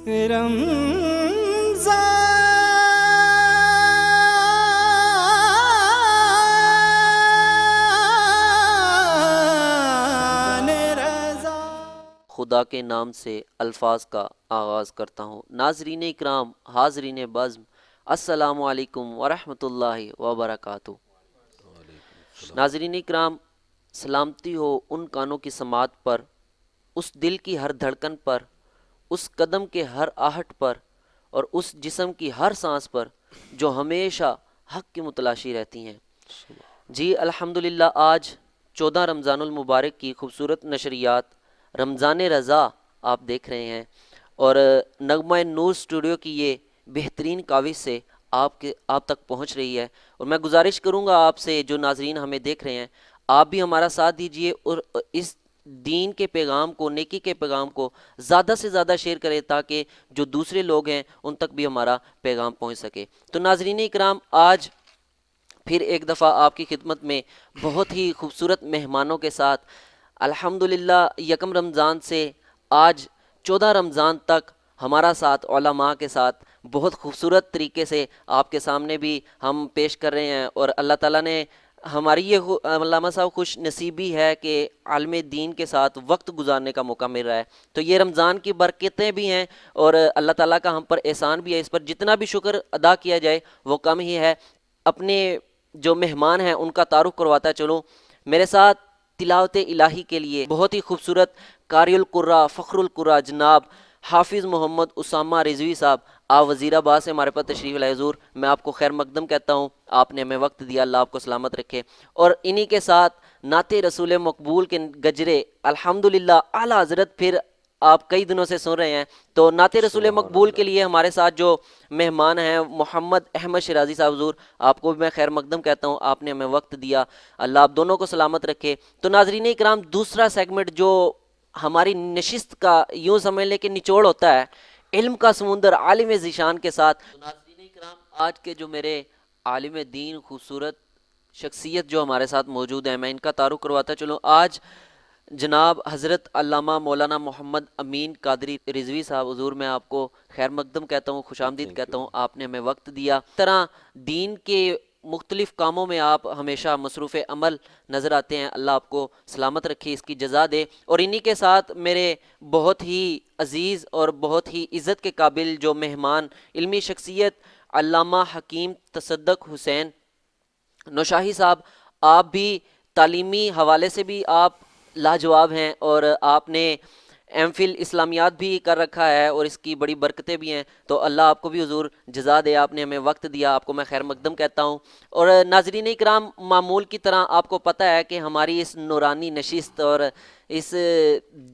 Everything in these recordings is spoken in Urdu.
خدا کے نام سے الفاظ کا آغاز کرتا ہوں۔ ناظرین اکرام، حاضرین بزم، السلام علیکم ورحمۃ اللہ وبرکاتہ۔ ناظرین اکرام، سلامتی ہو ان کانوں کی سماعت پر، اس دل کی ہر دھڑکن پر، اس قدم کے ہر آہٹ پر، اور اس جسم کی ہر سانس پر جو ہمیشہ حق کی متلاشی رہتی ہیں۔ جی الحمدللہ، آج 14 رمضان المبارک کی خوبصورت نشریات رمضان رضا آپ دیکھ رہے ہیں، اور نغمہ نور اسٹوڈیو کی یہ بہترین کاوش سے آپ تک پہنچ رہی ہے۔ اور میں گزارش کروں گا آپ سے، جو ناظرین ہمیں دیکھ رہے ہیں، آپ بھی ہمارا ساتھ دیجئے اور اس دین کے پیغام کو، نیکی کے پیغام کو زیادہ سے زیادہ شیئر کریں، تاکہ جو دوسرے لوگ ہیں ان تک بھی ہمارا پیغام پہنچ سکے۔ تو ناظرین اکرام، آج پھر ایک دفعہ آپ کی خدمت میں بہت ہی خوبصورت مہمانوں کے ساتھ، الحمدللہ یکم رمضان سے آج 14 رمضان تک ہمارا ساتھ علماء کے ساتھ بہت خوبصورت طریقے سے آپ کے سامنے بھی ہم پیش کر رہے ہیں، اور اللہ تعالیٰ نے ہماری یہ علامہ صاحب خوش نصیبی ہے کہ عالم دین کے ساتھ وقت گزارنے کا موقع مل رہا ہے۔ تو یہ رمضان کی برکتیں بھی ہیں، اور اللہ تعالیٰ کا ہم پر احسان بھی ہے، اس پر جتنا بھی شکر ادا کیا جائے وہ کم ہی ہے۔ اپنے جو مہمان ہیں ان کا تعارف کرواتا چلوں۔ میرے ساتھ تلاوت الہی کے لیے بہت ہی خوبصورت قاری القراء، فخر القراء جناب حافظ محمد اسامہ رضوی صاحب، آپ وزیر آباد سے ہمارے پاس تشریف لائے حضور، میں آپ کو خیر مقدم کہتا ہوں، آپ نے ہمیں وقت دیا، اللہ آپ کو سلامت رکھے۔ اور انہی کے ساتھ نعت رسول مقبول کے گجرے الحمدللہ اعلیٰ حضرت پھر آپ کئی دنوں سے سن رہے ہیں، تو نعت رسول مقبول کے لیے ہمارے ساتھ جو مہمان ہیں محمد احمد شیرازی صاحب حضور، آپ کو بھی میں خیر مقدم کہتا ہوں، آپ نے ہمیں وقت دیا، اللہ آپ دونوں کو سلامت رکھے۔ تو ناظرین اکرام، دوسرا سیگمنٹ جو ہماری نشست کا یوں سمجھ لیں کہ نچوڑ ہوتا ہے، علم کا سمندر عالم ذیشان کے ساتھ۔ تو ناظرین اکرام، آج کے جو میرے عالم دین خوبصورت شخصیت جو ہمارے ساتھ موجود ہیں، میں ان کا تعارف کرواتا چلوں۔ آج جناب حضرت علامہ مولانا محمد امین قادری رضوی صاحب حضور، میں آپ کو خیر مقدم کہتا ہوں، خوش آمدید کہتا ہوں، آپ نے ہمیں وقت دیا۔ اس طرح دین کے مختلف کاموں میں آپ ہمیشہ مصروف عمل نظر آتے ہیں، اللہ آپ کو سلامت رکھے، اس کی جزا دے۔ اور انہی کے ساتھ میرے بہت ہی عزیز اور بہت ہی عزت کے قابل جو مہمان، علمی شخصیت علامہ حکیم تصدق حسین نوشاہی صاحب، آپ بھی تعلیمی حوالے سے بھی آپ لاجواب ہیں، اور آپ نے ایم فل اسلامیات بھی کر رکھا ہے، اور اس کی بڑی برکتیں بھی ہیں، تو اللہ آپ کو بھی حضور جزا دے، آپ نے ہمیں وقت دیا، آپ کو میں خیر مقدم کہتا ہوں۔ اور ناظرین اکرام، معمول کی طرح آپ کو پتہ ہے کہ ہماری اس نورانی نشست اور اس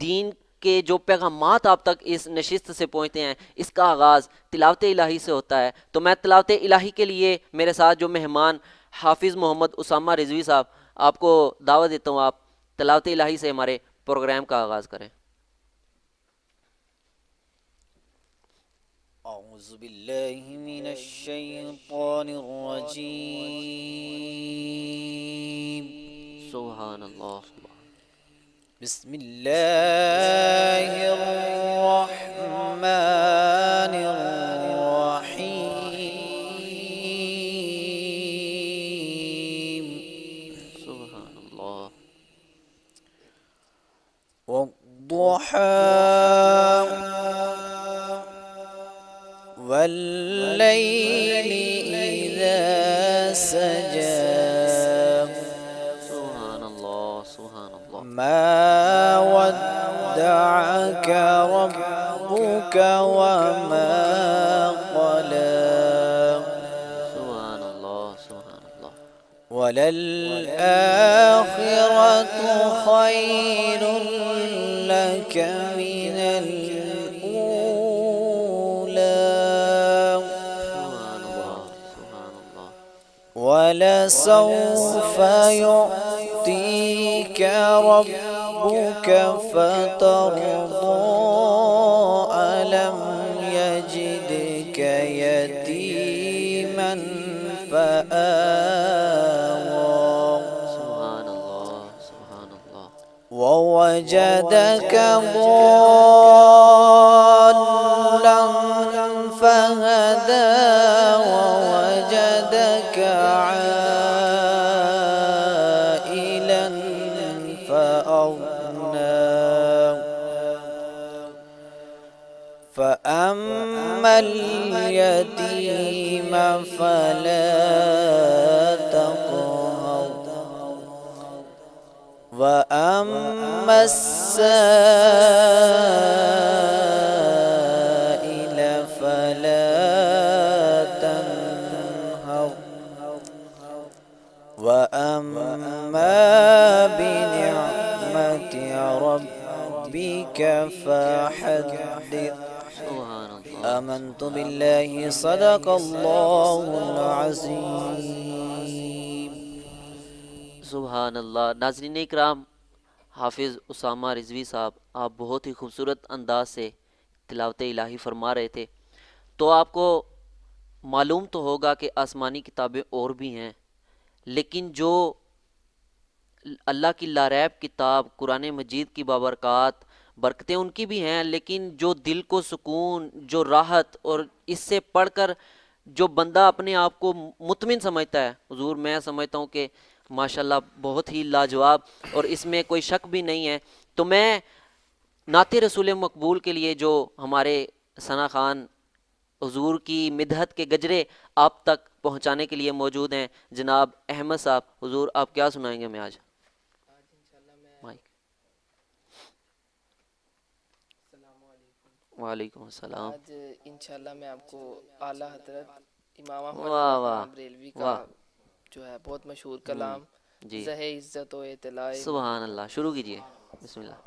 دین کے جو پیغامات آپ تک اس نشست سے پہنچتے ہیں، اس کا آغاز تلاوت الہی سے ہوتا ہے۔ تو میں تلاوت الہی کے لیے میرے ساتھ جو مہمان حافظ محمد اسامہ رضوی صاحب، آپ کو دعوت دیتا ہوں، آپ تلاوت الہی سے ہمارے پروگرام کا آغاز کریں۔ اعوذ باللہ من الشیطان الرجیم، سبحان اللہ۔ بسم اللہ الرحمن الرحیم، سبحان اللہ۔ والضحى والليل إذا سجى، سبحان اللہ، سبحان اللہ۔ ما ودعك ربك وما قلى، سبحان اللہ، سبحان اللہ۔ وللآخرة خير لك من الأولى، سبحان اللہ، سبحان اللہ۔ ولسوف يعطيك ربك فترضى، ألم يجدك يتيما فآوى، سبحان اللہ، سبحان اللہ۔ ووجدك ضالا فأما اليتيم فلا تقهر وأما السائل فلا تنهر وأما بنعمة ربك فحدث سبحان اللہ. آمنت بالله صدق الله العظيم. سبحان اللہ. ناظرین اکرام، حافظ اسامہ رضوی صاحب آپ بہت ہی خوبصورت انداز سے تلاوت الہی فرما رہے تھے. تو آپ کو معلوم تو ہوگا کہ آسمانی کتابیں اور بھی ہیں، لیکن جو اللہ کی لاریب کتاب قرآن مجید کی بابرکات برکتیں ان کی بھی ہیں، لیکن جو دل کو سکون، جو راحت، اور اس سے پڑھ کر جو بندہ اپنے آپ کو مطمئن سمجھتا ہے، حضور میں سمجھتا ہوں کہ ماشاءاللہ بہت ہی لاجواب، اور اس میں کوئی شک بھی نہیں ہے. تو میں نعت رسول مقبول کے لیے جو ہمارے ثنا خان حضور کی مدحت کے گجرے آپ تک پہنچانے کے لیے موجود ہیں، جناب احمد صاحب. حضور آپ کیا سنائیں گے ہمیں آج؟ مائک. وعلیکم السلام. آج انشاءاللہ میں آپ کو اعلیٰ حضرت امام احمد واہ رضا واہ خان بریلوی کا واہ. جو ہے بہت مشہور کلام جی زہ عزت و اطلاع سبحان اللہ. شروع کیجئے. بسم اللہ.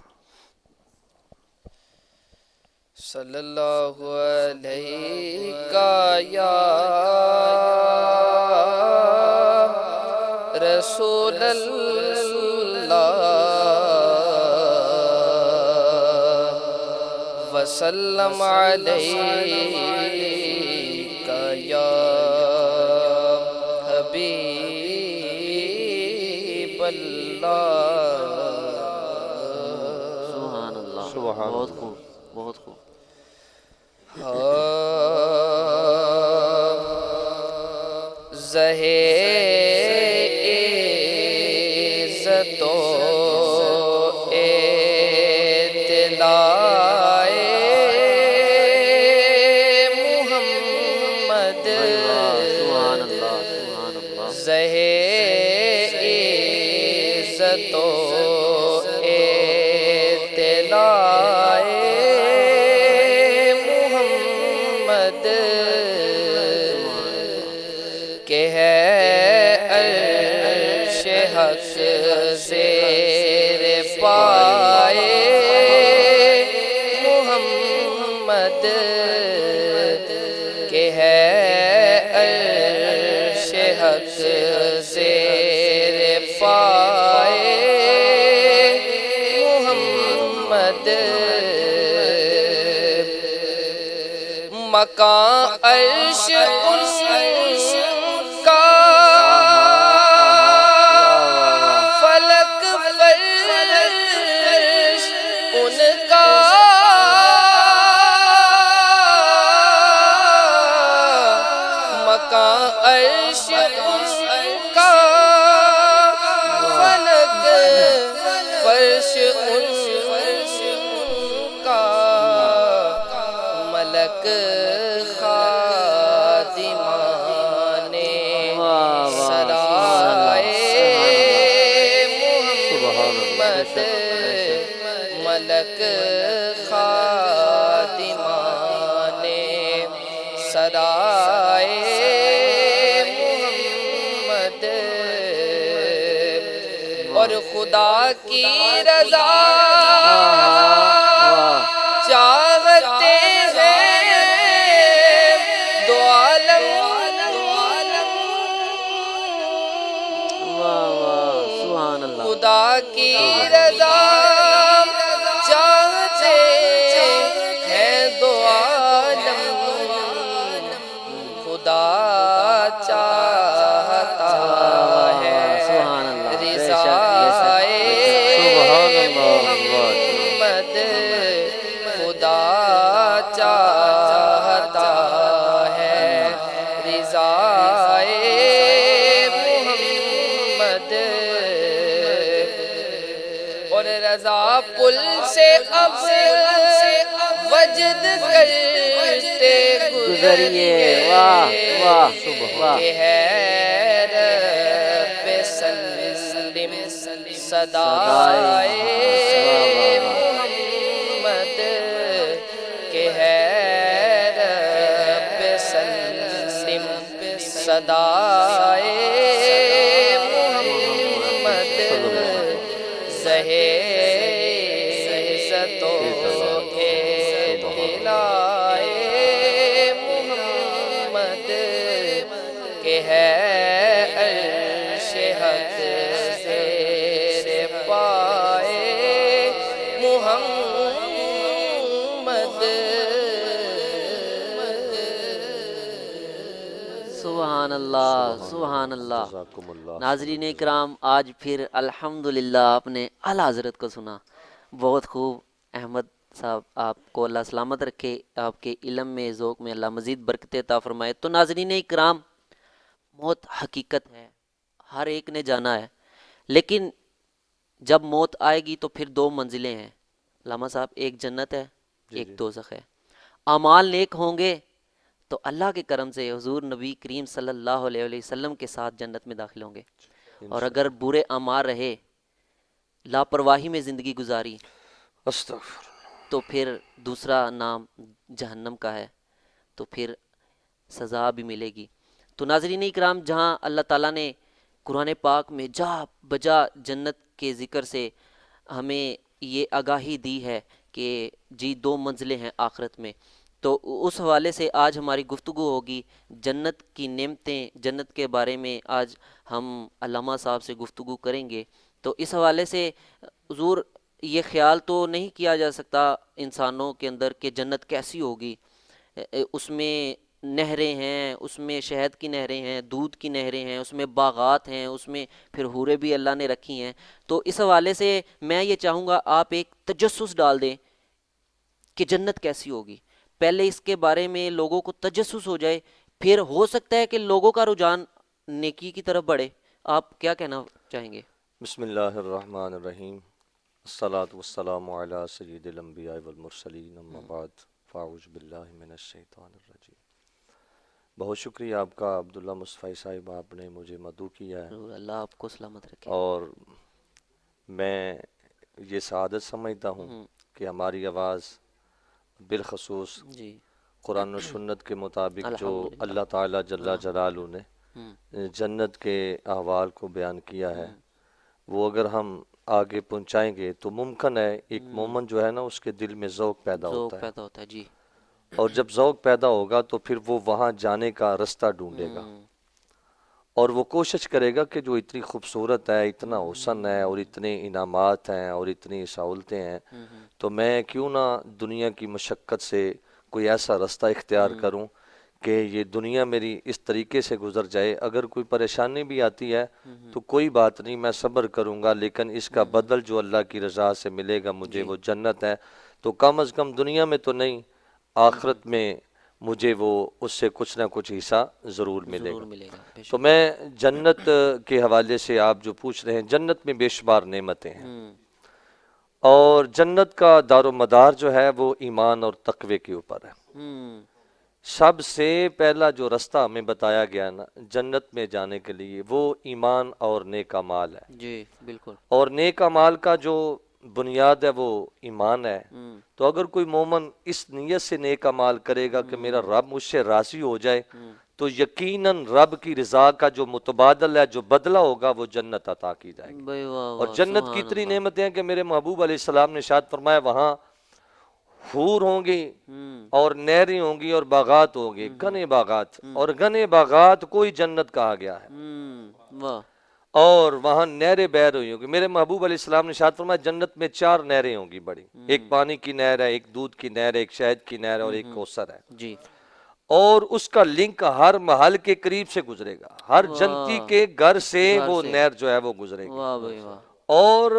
صلی اللہ علیہ یا رسول اللہ وسلم علیک یا حبیب اللہ. سبحان اللہ. بہت خوب، بہت خوب. زہ عزت و اطلاع محمد سبحان اللہ. سبحان اللہ. زہ عزت و اطلاع محمد کہ ہے عرش حق زیر پائے محمد کہ ہے عرش حق زیر پائے محمد. مکان عرش ان کا فلک فرش ان کا مکان عرش ان کا فلک فرش ان کا ملک خادمان سرائے محمد ملک خادمان سرائے محمد اور خدا کی رضا چاہتے ہیں دو عالم. سبحان اللہ. خدا کی رضا چاہتے ہیں دو عالم. خدا چاہتا ہے سبحان اللہ. رضائے محمد پل سے اب وجد کرتے گزریے، واہ واہ واہ، کہ ہے رب سلم صدائے محمد، کہ ہے رب سلم صدائے محمد، زہے عزتوں کے دلائے محمد، کہ ہے عرش حق زیر پائے محمد۔ سبحان اللہ سبحان اللہ۔ ناظرین اکرام، آج پھر الحمدللہ آپ نے اعلیٰ حضرت کو سنا، بہت خوب۔ احمد صاحب، آپ کو اللہ سلامت رکھے، آپ کے علم میں ذوق میں اللہ مزید برکت عطا فرمائے۔ تو ناظرین اکرام، موت حقیقت ہے، ہر ایک نے جانا ہے، لیکن جب موت آئے گی تو پھر دو منزلیں ہیں علامہ صاحب، ایک جنت ہے، ایک دوزخ ہے۔ اعمال نیک ہوں گے تو اللہ کے کرم سے حضور نبی کریم صلی اللہ علیہ وسلم کے ساتھ جنت میں داخل ہوں گے، اور اگر برے اعمال رہے، لاپرواہی میں زندگی گزاری، تو پھر دوسرا نام جہنم کا ہے، تو پھر سزا بھی ملے گی۔ تو ناظرین اکرام، جہاں اللہ تعالیٰ نے قرآن پاک میں جا بجا جنت کے ذکر سے ہمیں یہ آگاہی دی ہے کہ جی دو منزلیں ہیں آخرت میں، تو اس حوالے سے آج ہماری گفتگو ہوگی جنت کی نعمتیں، جنت کے بارے میں آج ہم علامہ صاحب سے گفتگو کریں گے۔ تو اس حوالے سے حضور، یہ خیال تو نہیں کیا جا سکتا انسانوں کے اندر کہ جنت کیسی ہوگی، اس میں نہریں ہیں، اس میں شہد کی نہریں ہیں، دودھ کی نہریں ہیں، اس میں باغات ہیں، اس میں پھر حوریں بھی اللہ نے رکھی ہیں۔ تو اس حوالے سے میں یہ چاہوں گا آپ ایک تجسس ڈال دیں کہ جنت کیسی ہوگی، پہلے اس کے بارے میں لوگوں کو تجسس ہو جائے، پھر ہو سکتا ہے کہ لوگوں کا رجحان نیکی کی طرف بڑھے۔ آپ کیا کہنا چاہیں گے؟ بسم اللہ الرحمن الرحیم، الصلاۃ والسلام علی سید الانبیاء والمرسلین، اما بعد، فاعوذ باللہ من الشیطان الرجیم۔ بہت شکریہ آپ کا عبداللہ مصطفی صاحب، آپ نے مجھے مدعو کیا ہے، اللہ آپ کو سلامت رکھے۔ اور میں یہ سعادت سمجھتا ہوں کہ ہماری آواز بالخصوص جی قرآن و سنت کے مطابق جو الحمدللہ۔ اللہ تعالیٰ جل جلالہ نے جنت کے احوال کو بیان کیا ہے، وہ اگر ہم آگے پہنچائیں گے تو ممکن ہے ایک مومن جو ہے نا، اس کے دل میں ذوق پیدا ہوتا ہے، جی، اور جب ذوق پیدا ہوگا تو پھر وہ وہاں جانے کا رستہ ڈھونڈے گا، اور وہ کوشش کرے گا کہ جو اتنی خوبصورت ہے، اتنا حسن ہے، اور اتنے انعامات ہیں، اور اتنی سہولتیں ہیں، تو میں کیوں نہ دنیا کی مشقت سے کوئی ایسا رستہ اختیار کروں کہ یہ دنیا میری اس طریقے سے گزر جائے۔ اگر کوئی پریشانی بھی آتی ہے تو کوئی بات نہیں، میں صبر کروں گا، لیکن اس کا بدل جو اللہ کی رضا سے ملے گا مجھے، وہ جنت ہے۔ تو کم از کم دنیا میں تو نہیں، آخرت میں مجھے وہ اس سے کچھ نہ کچھ حصہ ضرور ملے گا۔ تو میں جنت کے حوالے سے، آپ جو پوچھ رہے ہیں، جنت میں بے شمار نعمتیں ہیں، اور جنت کا دار و مدار جو ہے وہ ایمان اور تقوی کے اوپر ہے۔ سب سے پہلا جو رستہ ہمیں بتایا گیا نا جنت میں جانے کے لیے، وہ ایمان اور نیک اعمال ہے۔ جی بالکل۔ اور نیک اعمال کا جو بنیاد ہے وہ ایمان ہے۔ تو اگر کوئی مومن اس نیت سے نیک اعمال کرے گا کہ میرا رب مجھ سے راضی ہو جائے، تو یقیناً رب کی رضا کا جو متبادل ہے، جو بدلہ ہوگا، وہ جنت عطا کی جائے گی۔ اور جنت کی اتنی نعمتیں ہیں کہ میرے محبوب علیہ السلام نے ارشاد فرمایا، وہاں حور ہوں گی اور نہریں ہوں گی اور باغات ہوں گے، گھنے باغات، اور گھنے باغات کوئی جنت کہا گیا ہے، اور وہاں نہریں بہہ رہی ہوں گی۔ میرے محبوب علیہ السلام نے ارشاد فرمایا، جنت میں 4 نہریں ہوں گی بڑی، ایک پانی کی نہر ہے، ایک دودھ کی نہر ہے، ایک شہد کی نہر ہے، اور ایک کوثر ہے، اور اس کا لنک ہر محل کے قریب سے گزرے گا، ہر جنتی کے گھر سے وہ نہر جو ہے وہ گزرے گی، اور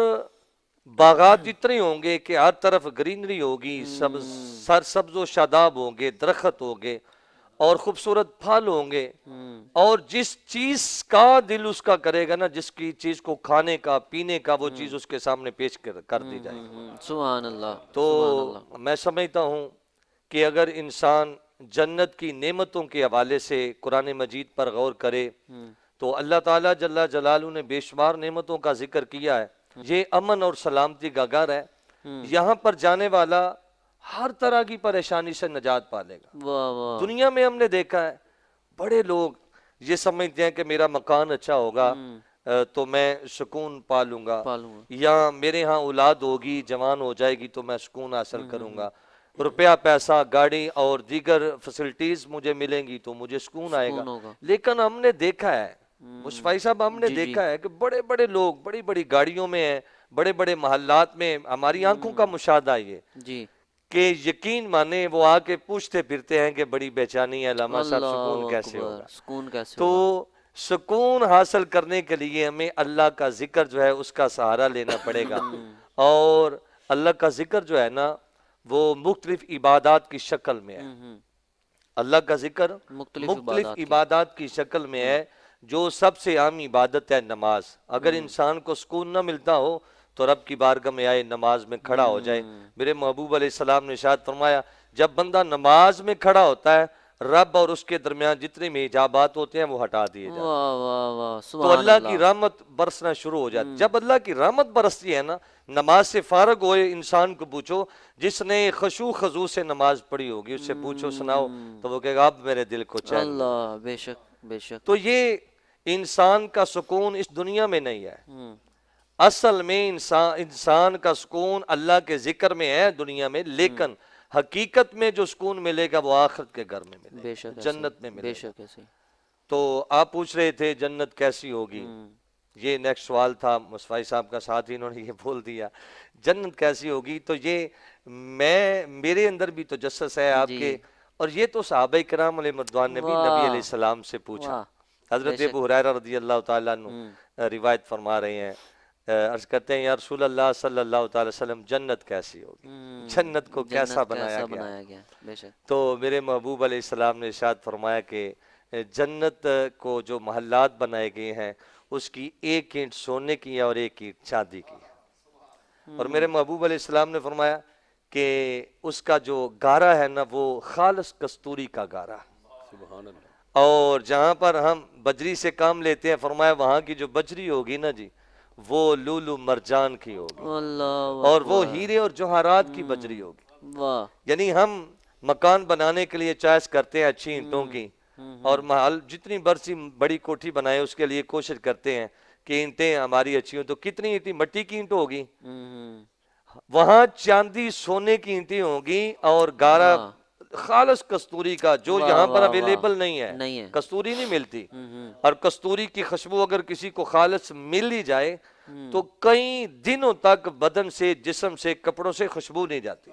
باغات اتنے ہوں گے کہ ہر طرف گرینری ہوگی، سرسبز و شاداب ہوں گے، درخت ہوں گے، اور خوبصورت پھل ہوں گے، اور جس چیز کا دل اس کا کرے گا نا، جس کی چیز کو کھانے کا پینے کا، وہ چیز اس کے سامنے پیش کر دی جائے گی۔ سبحان اللہ، تو سبحان اللہ۔ میں سمجھتا ہوں کہ اگر انسان جنت کی نعمتوں کے حوالے سے قرآن مجید پر غور کرے تو اللہ تعالیٰ جل جلالہ نے بے شمار نعمتوں کا ذکر کیا ہے۔ یہ امن اور سلامتی کا گھر ہے، یہاں پر جانے والا ہر طرح کی پریشانی سے نجات پا لے گا۔ واہ واہ، دنیا میں ہم نے دیکھا ہے بڑے لوگ یہ سمجھتے ہیں کہ میرا مکان اچھا ہوگا تو میں سکون پالوں گا، پالوں گا۔ یا میرے ہاں اولاد ہوگی جوان ہو جائے گی تو میں سکون حاصل کروں گا، روپیہ پیسہ گاڑی اور دیگر فیسلٹیز مجھے ملیں گی تو مجھے سکون آئے گا۔ ہوگا۔ لیکن ہم نے دیکھا ہے مصطفی صاحب، ہم نے دیکھا ہے کہ بڑے بڑے لوگ بڑی بڑی گاڑیوں میں ہیں، بڑے بڑے محلات میں، ہماری آنکھوں کا مشاہدہ یہ جی، کہ یقین مانے وہ آ کے پوچھتے پھرتے ہیں کہ بڑی بے چینی ہے علامہ صاحب، اللہ سکون کیسے اکبر، ہوگا؟ سکون کیسے تو ہوگا؟ سکون حاصل کرنے کے لیے ہمیں اللہ کا ذکر جو ہے اس کا سہارا لینا پڑے گا، اور اللہ کا ذکر جو ہے نا وہ مختلف عبادات کی شکل میں ہے۔ اللہ کا ذکر مختلف عبادات کی شکل میں ہے، جو سب سے عام عبادت ہے نماز۔ اگر انسان کو سکون نہ ملتا ہو تو رب کی بارگاہ میں آئے، نماز میں کھڑا ہو جائے۔ میرے محبوب علیہ السلام نے ارشاد فرمایا جب بندہ نماز میں کھڑا ہوتا ہے رب اور اس کے درمیان جتنے بھی حجابات ہوتے ہیں وہ ہٹا دیے جاتے ہیں، واہ واہ واہ، تو سبحان اللہ کی رحمت برسنا شروع ہو جاتی۔ جب اللہ کی رحمت برستی ہے نا، نماز سے فارغ ہوئے انسان کو پوچھو، جس نے خشوع خضوع سے نماز پڑھی ہوگی اس سے پوچھو سناؤ تو وہ کہے گا اب میرے دل کو چین ملا۔ اللہ، بے شک بے شک۔ تو یہ انسان کا سکون اس دنیا میں نہیں ہے، اصل میں انسان کا سکون اللہ کے ذکر میں ہے دنیا میں، لیکن حقیقت میں جو سکون ملے گا وہ آخرت کے گھر میں ملے بے گا، شک جنت میں بے ملے گا۔ شک ایسے۔ تو آپ پوچھ رہے تھے جنت کیسی ہوگی، یہ نیکسٹ سوال تھا، مصطفی صاحب کا ساتھ ہی انہوں نے یہ بول دیا جنت کیسی ہوگی۔ تو یہ میرے اندر بھی تجسس ہے آپ کے، اور یہ تو صحابہ کرام علیہ مردوان نے بھی نبی علیہ السلام سے پوچھا۔ حضرت ابو ہریرہ رضی اللہ تعالیٰ عنہ روایت فرما رہے ہیں، عرض کرتے ہیں یا رسول اللہ صلی اللہ تعالی وسلم جنت کیسی ہوگی، جنت کو کیسا بنایا گیا؟ بے شک۔ تو میرے محبوب علیہ السلام نے ارشاد فرمایا کہ جنت کو جو محلات بنائے گئے ہیں اس کی ایک اینٹ سونے کی ہے اور ایک اینٹ چاندی کی ہے، اور میرے محبوب علیہ السلام نے فرمایا کہ اس کا جو گارا ہے نا وہ خالص کستوری کا گارا، سبحان اللہ۔ اور جہاں پر ہم بجری سے کام لیتے ہیں فرمایا وہاں کی جو بجری ہوگی نا جی وہ لولو مرجان کی ہوگی، اللہ اور وہ ہیرے اور جوہرات کی بجری ہوگی۔ واہ، یعنی ہم مکان بنانے کے لیے چوائس کرتے ہیں اچھی اینٹوں کی، اور محل جتنی برسی بڑی کوٹھی بنائے اس کے لیے کوشش کرتے ہیں کہ اینٹیں ہماری اچھی ہوں، تو کتنی اینٹیں مٹی کی اینٹ ہوگی، وہاں چاندی سونے کی اینٹیں ہوگی اور گارا خالص کستوری کا، جو یہاں پر اویلیبل نہیں ہے، کستوری نہیں ملتی، اور کستوری کی خوشبو اگر کسی کو خالص مل ہی جائے تو کئی دنوں تک بدن سے، جسم سے، کپڑوں سے خوشبو نہیں جاتی۔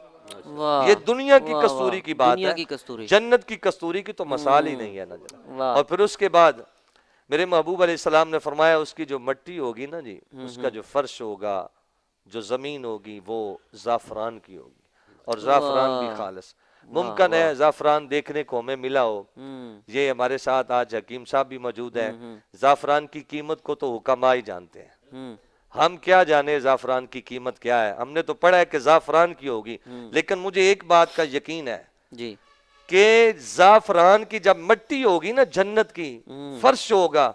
یہ دنیا کی کستوری کی بات ہے، جنت کی کستوری کی تو مثال ہی نہیں ہے نا جناب۔ اور پھر اس کے بعد میرے محبوب علیہ السلام نے فرمایا اس کی جو مٹی ہوگی نا جی، اس کا جو فرش ہوگا، جو زمین ہوگی وہ زعفران کی ہوگی، اور زعفران بھی خالص۔ ممکن ہے زعفران دیکھنے کو ہمیں ملا ہو، یہ ہمارے ساتھ آج حکیم صاحب بھی موجود ہیں، زعفران کی قیمت کو تو حکماء ہی جانتے ہیں، ہم کیا جانے زعفران کی قیمت کیا ہے، ہم نے تو پڑھا ہے کہ زعفران کی ہوگی، لیکن مجھے ایک بات کا یقین ہے جی کہ زعفران کی جب مٹی ہوگی نا، جنت کی فرش ہوگا،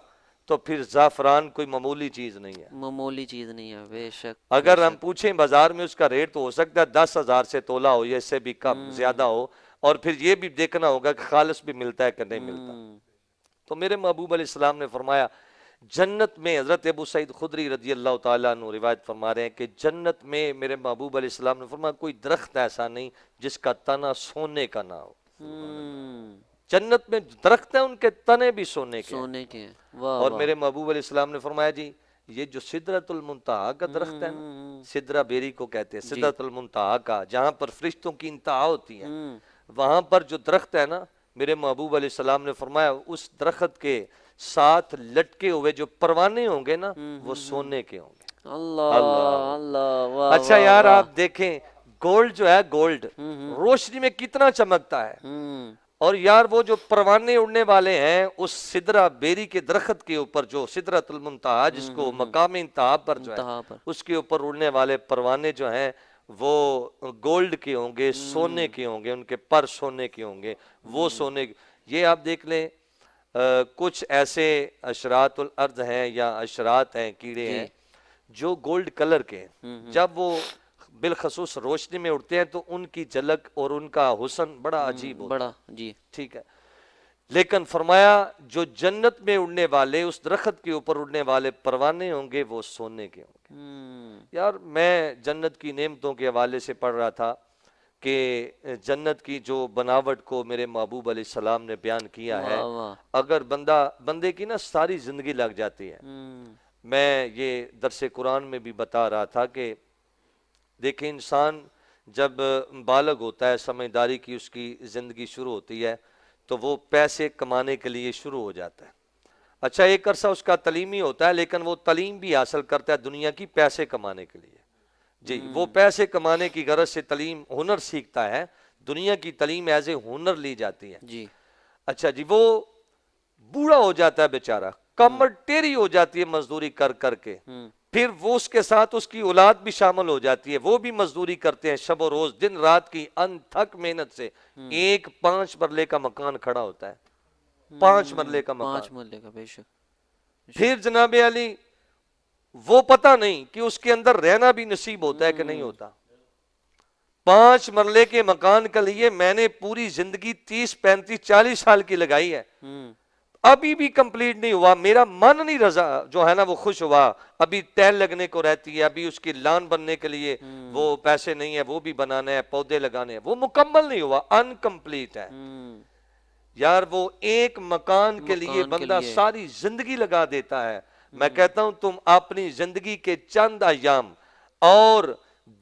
تو پھر زعفران کوئی معمولی چیز نہیں ہے، معمولی چیز نہیں ہے، بے شک۔ اگر ہم پوچھیں بازار میں اس کا ریٹ تو ہو سکتا ہے 10,000 سے تولا ہو یا اس سے بھی کم زیادہ ہو، اور پھر یہ بھی دیکھنا ہوگا کہ خالص بھی ملتا ہے کہ نہیں ملتا۔ تو میرے محبوب علیہ السلام نے فرمایا جنت میں، حضرت ابو سعید خدری رضی اللہ تعالیٰ عنہ روایت فرما رہے ہیں کہ جنت میں میرے محبوب علیہ السلام نے فرمایا کوئی درخت ایسا نہیں جس کا تنا سونے کا نہ ہو۔ جنت میں درخت ہیں ان کے تنے بھی سونے کے ہیں۔ اور میرے محبوب علیہ السلام نے فرمایا جی یہ جو سدرۃ المنتہا کا درخت ہے نا، سدرہ بیری کو کہتے ہیں، سدرۃ المنتہا کا، جہاں پر فرشتوں کی انتہا ہوتی ہے، وہاں پر جو درخت ہے نا، میرے محبوب علیہ السلام نے فرمایا اس درخت کے ساتھ لٹکے ہوئے جو پروانے ہوں گے نا وہ سونے کے ہوں گے۔ اللہ، اچھا یار آپ دیکھیں گولڈ جو ہے، گولڈ روشنی میں کتنا چمکتا ہے، اور یار وہ جو پروانے اڑنے والے ہیں اس سدرہ بیری کے درخت کے اوپر جو سدرۃ المنتہا جس کو مقام انتہا پر جو انتہا ہے پر اس کے اوپر اڑنے والے پروانے جو ہیں وہ گولڈ کے ہوں گے، سونے کے ہوں گے، ان کے پر سونے کے ہوں گے، وہ سونے یہ آپ دیکھ لیں کچھ ایسے اشرات الارض ہیں یا اشرات ہیں کیڑے ہیں جو گولڈ کلر کے ہیں، جب وہ بالخصوص روشنی میں اڑتے ہیں تو ان کی جھلک اور ان کا حسن بڑا عجیب ہوتا ہے، بڑا جی ٹھیک ہے۔ لیکن فرمایا جو جنت میں اڑنے والے اس درخت کے اوپر اڑنے والے پروانے ہوں گے وہ سونے کے ہوں گے۔ یار میں جنت کی نعمتوں کے حوالے سے پڑھ رہا تھا کہ جنت کی جو بناوٹ کو میرے محبوب علیہ السلام نے بیان کیا ہے، واہ واہ اگر بندے کی نا ساری زندگی لگ جاتی ہے۔ میں یہ درس قرآن میں بھی بتا رہا تھا کہ دیکھیں انسان جب بالغ ہوتا ہے، سمجھداری کی اس کی زندگی شروع ہوتی ہے تو وہ پیسے کمانے کے لیے شروع ہو جاتا ہے۔ اچھا ایک عرصہ اس کا تعلیمی ہوتا ہے لیکن وہ تعلیم بھی حاصل کرتا ہے دنیا کی پیسے کمانے کے لیے، جی وہ پیسے کمانے کی غرض سے تعلیم ہنر سیکھتا ہے، دنیا کی تعلیم ایز اے ہنر لی جاتی ہے۔ جی اچھا جی وہ بوڑھا ہو جاتا ہے بیچارہ، کمر ٹیری ہو جاتی ہے مزدوری کر کر کے، پھر وہ اس کے ساتھ اس کی اولاد بھی شامل ہو جاتی ہے، وہ بھی مزدوری کرتے ہیں شب و روز دن رات کی انتھک محنت سے، ایک 5 مرلے کا مکان کھڑا ہوتا ہے، 5 مرلے کا 5 مکان، مرلے کا بے شک پھر جناب علی وہ پتہ نہیں کہ اس کے اندر رہنا بھی نصیب ہوتا ہے کہ نہیں ہوتا۔ 5 مرلے کے مکان کے لیے میں نے پوری زندگی 30 35 40 سال کی لگائی ہے، ابھی بھی کمپلیٹ نہیں ہوا، میرا من نہیں رضا جو ہے نا وہ خوش ہوا، ابھی ٹیل لگنے کو رہتی ہے، ابھی اس کی لان بننے کے لیے وہ پیسے نہیں ہے، وہ بھی بنانا ہے، پودے لگانے ہیں، وہ مکمل نہیں ہوا، انکمپلیٹ ہے۔ یار وہ ایک مکان کے لیے بندہ ساری زندگی لگا دیتا ہے۔ میں کہتا ہوں تم اپنی زندگی کے چند ایام اور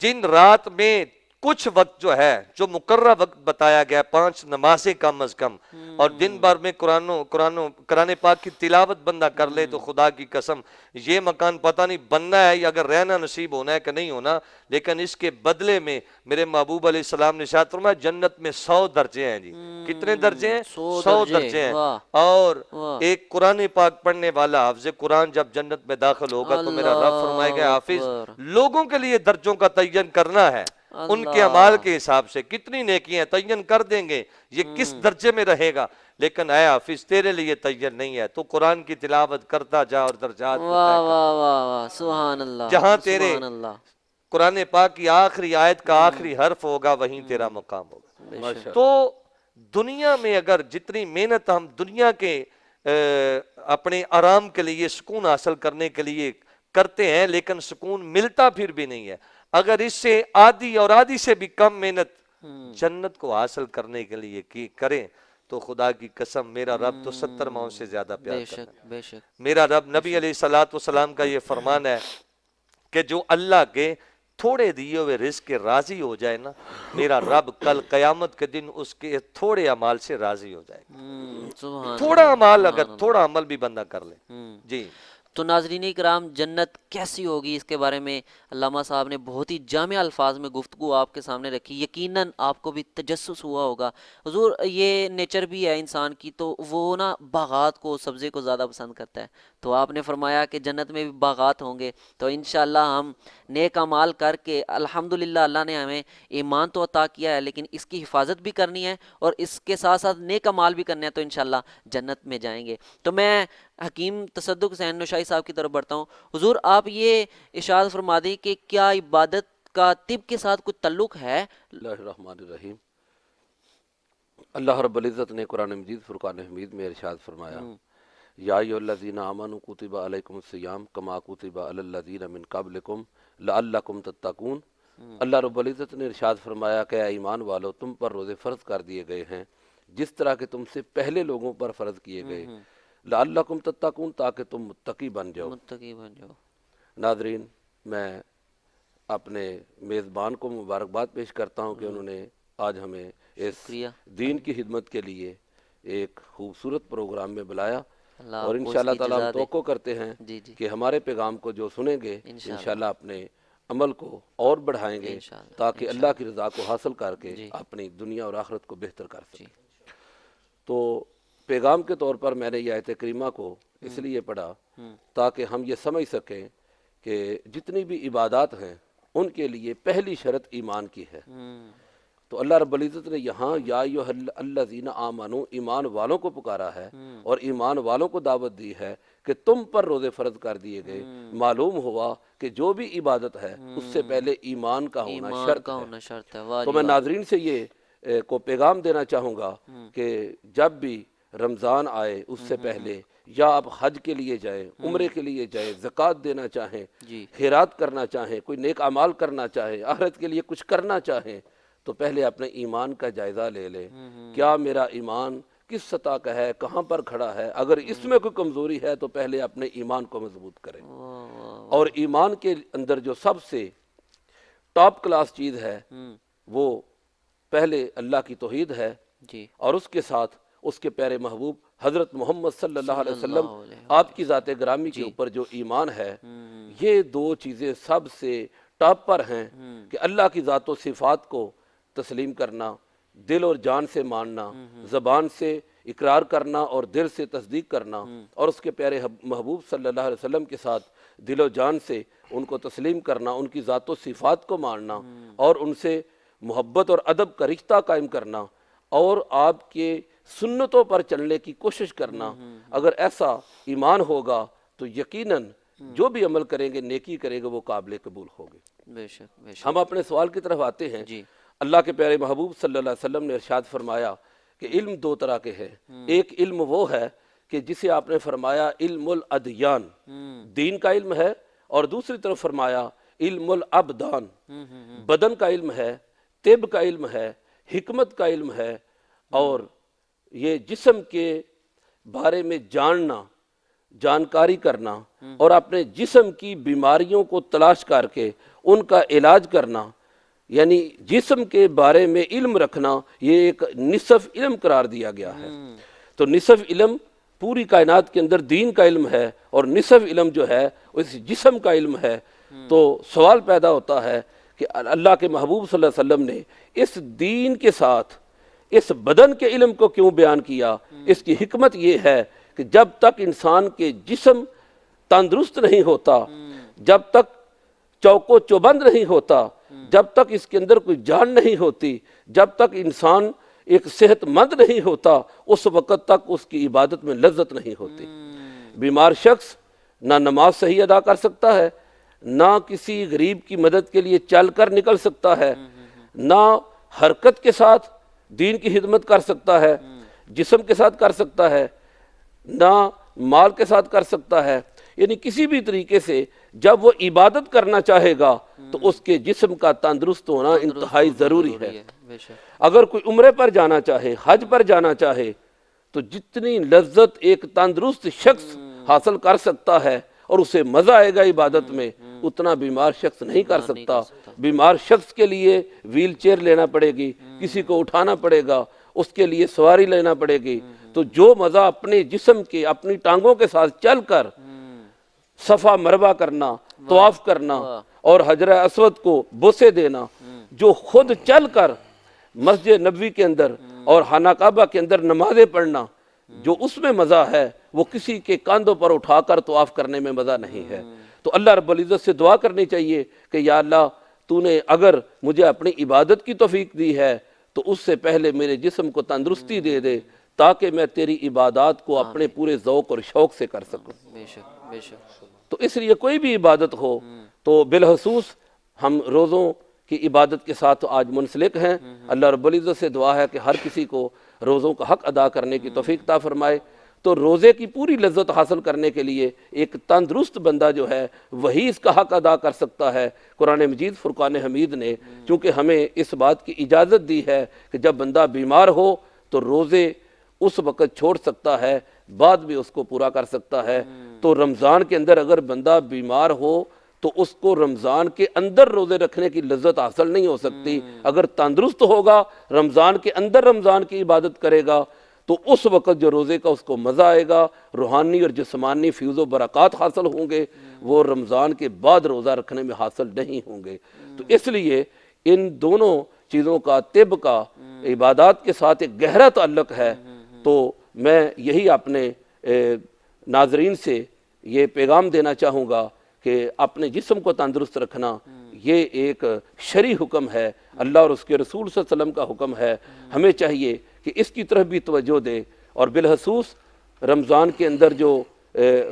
دن رات میں کچھ وقت جو ہے جو مقررہ وقت بتایا گیا 5 نمازیں کم از کم، اور دن بھر میں قرآن پاک کی تلاوت بندہ کر لے تو خدا کی قسم یہ مکان پتہ نہیں بننا ہے یا اگر رہنا نصیب ہونا ہے کہ نہیں ہونا، لیکن اس کے بدلے میں میرے محبوب علیہ السلام نے ارشاد فرمایا جنت میں 100 درجے ہیں جی۔ کتنے درجے ہیں؟ 100 درجے ہیں۔ اور ایک قرآن پاک پڑھنے والا حافظ قرآن جب جنت میں داخل ہوگا تو میرا رب فرمائے گا حافظ لوگوں کے لیے درجوں کا تعین کرنا ہے، ان کے اعمال کے حساب سے کتنی نیکیاں تعین کر دیں گے یہ کس درجے میں رہے گا، لیکن اے حافظ تیرے لیے تعین نہیں ہے، تو قرآن کی تلاوت کرتا جا اور درجات واہ واہ واہ واہ سبحان اللہ، جہاں تیرے سبحان اللہ، قرآن پاک کی آخری آیت کا آخری حرف ہوگا وہیں تیرا مقام ہوگا۔ تو دنیا میں اگر جتنی محنت ہم دنیا کے اپنے آرام کے لیے سکون حاصل کرنے کے لیے کرتے ہیں لیکن سکون ملتا پھر بھی نہیں ہے، اگر اس سے آدھی اور آدھی سے بھی کم محنت جنت کو حاصل کرنے کے لیے کی کریں تو خدا کی قسم میرا رب تو 70 ماؤں سے زیادہ پیار بے کرتا ہے۔ شک بے شک میرا رب نبی علیہ الصلوۃ والسلام کا یہ فرمان ہے کہ جو اللہ کے تھوڑے دیے ہوئے رزق کے راضی ہو جائے نا، میرا رب کل قیامت کے دن اس کے تھوڑے اعمال سے راضی ہو جائے گا۔ سبحان تھوڑا عمل اگر تھوڑا عمل بھی بندہ کر لے، جی تو ناظرین کرام جنت کیسی ہوگی اس کے بارے میں علامہ صاحب نے بہت ہی جامع الفاظ میں گفتگو آپ کے سامنے رکھی، یقیناً آپ کو بھی تجسس ہوا ہوگا۔ حضور یہ نیچر بھی ہے انسان کی، تو وہ نا باغات کو سبزے کو زیادہ پسند کرتا ہے، تو آپ نے فرمایا کہ جنت میں بھی باغات ہوں گے، تو انشاءاللہ ہم نیک اعمال کر کے الحمدللہ اللہ نے ہمیں ایمان تو عطا کیا ہے لیکن اس کی حفاظت بھی کرنی ہے اور اس کے ساتھ ساتھ نیک اعمال بھی کرنے ہیں، تو انشاءاللہ جنت میں جائیں گے۔ تو میں حکیم تصدق حسین نوشائی صاحب کی طرف بڑھتا ہوں۔ حضور آپ یہ ارشاد فرما دیں کہ کیا عبادت کا طب کے ساتھ کچھ تعلق ہے؟ اللہ الرحمن الرحیم۔ اللہ رب العزت نے قرآن مجید فرقان حمید میں ارشاد فرمایا یا ایھا الذین آمنوا کتب علیکم الصیام کما کتب علی الذین من قبلکم لعلکم تتقون۔ اللہ رب العزت نے ارشاد فرمایا کہ اے ایمان والو تم پر روزے فرض کر دیے گئے ہیں جس طرح کہ تم سے پہلے لوگوں پر فرض کیے گئے، لعلکم تتقون تاکہ تم متقی بن جاؤ۔ متقی بن جاؤ۔ ناظرین میں اپنے میزبان کو مبارکباد پیش کرتا ہوں کہ انہوں نے آج ہمیں اس دین کی خدمت کے لیے ایک خوبصورت پروگرام میں بلایا، اور انشاءاللہ تعالیٰ ہم توقع کرتے ہیں کہ ہمارے پیغام کو جو سنیں گے انشاءاللہ اپنے عمل کو اور بڑھائیں گے تاکہ اللہ کی رضا کو حاصل کر کے اپنی دنیا اور آخرت کو بہتر کر سکیں۔ تو پیغام کے طور پر میں نے یہ آیت کریمہ کو اس لیے پڑھا تاکہ ہم یہ سمجھ سکیں کہ جتنی بھی عبادات ہیں ان کے لیے پہلی شرط ایمان کی ہے۔ تو اللہ رب العزت نے یہاں یا ایھا الذین آمنو ایمان والوں کو پکارا ہے اور ایمان والوں کو دعوت دی ہے کہ تم پر روزے فرض کر دیے گئے۔ معلوم ہوا کہ جو بھی عبادت ہے اس سے پہلے ایمان کا ہونا شرط ہے۔ تو میں ناظرین سے یہ کو پیغام دینا چاہوں گا کہ جب بھی رمضان آئے اس سے پہلے یا آپ حج کے لیے جائیں، عمرے کے لیے جائیں، زکوٰۃ دینا چاہیں، خیرات کرنا چاہیں، کوئی نیک اعمال کرنا چاہیں، آخرت کے لیے کچھ کرنا چاہیں، تو پہلے اپنے ایمان کا جائزہ لے لیں۔ کیا میرا ایمان کس سطح کا ہے، کہاں پر کھڑا ہے؟ اگر اس میں کوئی کمزوری ہے تو پہلے اپنے ایمان کو مضبوط کریں۔ اور ایمان کے اندر جو سب سے ٹاپ کلاس چیز ہے وہ پہلے اللہ کی توحید ہے، اور اس کے ساتھ اس کے پیارے محبوب حضرت محمد صلی اللہ علیہ وسلم آپ کی ذات گرامی کے اوپر جو ایمان ہے، یہ دو چیزیں سب سے ٹاپ پر ہیں کہ اللہ کی ذات و صفات کو تسلیم کرنا، دل اور جان سے ماننا، زبان سے اقرار کرنا اور دل سے تصدیق کرنا، اور اس کے پیارے محبوب صلی اللہ علیہ وسلم کے ساتھ دل و جان سے ان کو تسلیم کرنا، ان کی ذات و صفات کو ماننا اور ان سے محبت اور ادب کا رشتہ قائم کرنا اور آپ کے سنتوں پر چلنے کی کوشش کرنا۔ اگر ایسا ایمان ہوگا تو یقیناً جو بھی عمل کریں گے، نیکی کریں گے، وہ قابل قبول ہوگے۔ بے شک ہم اپنے سوال کی طرف آتے ہیں۔ اللہ کے پیارے محبوب صلی اللہ علیہ وسلم نے ارشاد فرمایا کہ علم دو طرح کے ہیں۔ ایک علم وہ ہے کہ جسے آپ نے فرمایا علم الادیان، دین کا علم ہے، اور دوسری طرف فرمایا علم الابدان، بدن کا علم ہے، طب کا علم ہے، حکمت کا علم ہے، اور یہ جسم کے بارے میں جاننا، جانکاری کرنا اور اپنے جسم کی بیماریوں کو تلاش کر کے ان کا علاج کرنا، یعنی جسم کے بارے میں علم رکھنا، یہ ایک نصف علم قرار دیا گیا ہے۔ تو نصف علم پوری کائنات کے اندر دین کا علم ہے، اور نصف علم جو ہے اس جسم کا علم ہے۔ تو سوال پیدا ہوتا ہے کہ اللہ کے محبوب صلی اللہ علیہ وسلم نے اس دین کے ساتھ اس بدن کے علم کو کیوں بیان کیا؟ اس کی حکمت یہ ہے کہ جب تک انسان کے جسم تندرست نہیں ہوتا، جب تک چوک و چوبند نہیں ہوتا، جب تک اس کے اندر کوئی جان نہیں ہوتی، جب تک انسان ایک صحت مند نہیں ہوتا، اس وقت تک اس کی عبادت میں لذت نہیں ہوتی۔ بیمار شخص نہ نماز صحیح ادا کر سکتا ہے، نہ کسی غریب کی مدد کے لیے چل کر نکل سکتا ہے، نہ حرکت کے ساتھ دین کی خدمت کر سکتا ہے، جسم کے ساتھ کر سکتا ہے، نہ مال کے ساتھ کر سکتا ہے۔ یعنی کسی بھی طریقے سے جب وہ عبادت کرنا چاہے گا تو اس کے جسم کا تندرست ہونا انتہائی ضروری ہے۔ اگر کوئی عمرے پر جانا چاہے، حج پر جانا چاہے، تو جتنی لذت ایک تندرست شخص حاصل کر سکتا ہے اور اسے مزہ آئے گا عبادت میں، اتنا بیمار شخص نہیں کر سکتا۔ بیمار شخص کے لیے ویل چیئر لینا پڑے گی، کسی کو اٹھانا پڑے گا، اس کے لیے سواری لینا پڑے گی۔ تو جو مزہ اپنے جسم کے، اپنی ٹانگوں کے ساتھ چل کر صفا مروہ کرنا، طواف کرنا اور حجر اسود کو بوسے دینا، جو خود چل کر مسجد نبوی کے اندر اور خانہ کعبہ کے اندر نمازیں پڑھنا، جو اس میں مزہ ہے، وہ کسی کے کاندھوں پر اٹھا کر طواف کرنے میں مزہ نہیں ہے۔ تو اللہ رب العزت سے دعا کرنی چاہیے کہ یا اللہ، تو نے اگر مجھے اپنی عبادت کی توفیق دی ہے تو اس سے پہلے میرے جسم کو تندرستی دے دے، تاکہ میں تیری عبادات کو اپنے پورے ذوق اور شوق سے کر سکوں۔ بے شک۔ تو اس لیے کوئی بھی عبادت ہو تو بالخصوص ہم روزوں کی عبادت کے ساتھ آج منسلک ہیں۔ اللہ رب العزت سے دعا ہے کہ ہر کسی کو روزوں کا حق ادا کرنے کی توفیق عطا فرمائے۔ تو روزے کی پوری لذت حاصل کرنے کے لیے ایک تندرست بندہ جو ہے وہی اس کا حق ادا کر سکتا ہے۔ قرآن مجید فرقان حمید نے چونکہ ہمیں اس بات کی اجازت دی ہے کہ جب بندہ بیمار ہو تو روزے اس وقت چھوڑ سکتا ہے، بعد بھی اس کو پورا کر سکتا ہے۔ تو رمضان کے اندر اگر بندہ بیمار ہو تو اس کو رمضان کے اندر روزے رکھنے کی لذت حاصل نہیں ہو سکتی۔ اگر تندرست ہوگا، رمضان کے اندر رمضان کی عبادت کرے گا، تو اس وقت جو روزے کا اس کو مزہ آئے گا، روحانی اور جسمانی فیض و برکات حاصل ہوں گے، وہ رمضان کے بعد روزہ رکھنے میں حاصل نہیں ہوں گے۔ تو اس لیے ان دونوں چیزوں کا، طب کا، عبادات کے ساتھ ایک گہرا تعلق ہے۔ تو میں یہی اپنے ناظرین سے یہ پیغام دینا چاہوں گا کہ اپنے جسم کو تندرست رکھنا یہ ایک شرعی حکم ہے، اللہ اور اس کے رسول صلی اللہ علیہ وسلم کا حکم ہے. ہمیں چاہیے کہ اس کی طرف بھی توجہ دیں، اور بالخصوص رمضان کے اندر جو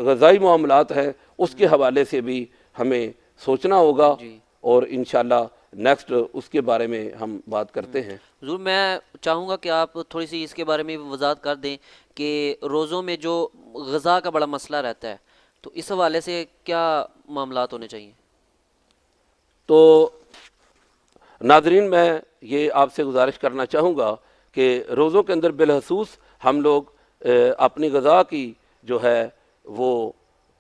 غذائی معاملات ہیں اس کے حوالے سے بھی ہمیں سوچنا ہوگا، اور انشاءاللہ نیکسٹ اس کے بارے میں ہم بات کرتے ہیں. حضور میں چاہوں گا کہ آپ تھوڑی سی اس کے بارے میں وضاحت کر دیں کہ روزوں میں جو غذا کا بڑا مسئلہ رہتا ہے، تو اس حوالے سے کیا معاملات ہونے چاہیے؟ تو ناظرین میں یہ آپ سے گزارش کرنا چاہوں گا کہ روزوں کے اندر بالخصوص ہم لوگ اپنی غذا کی جو ہے وہ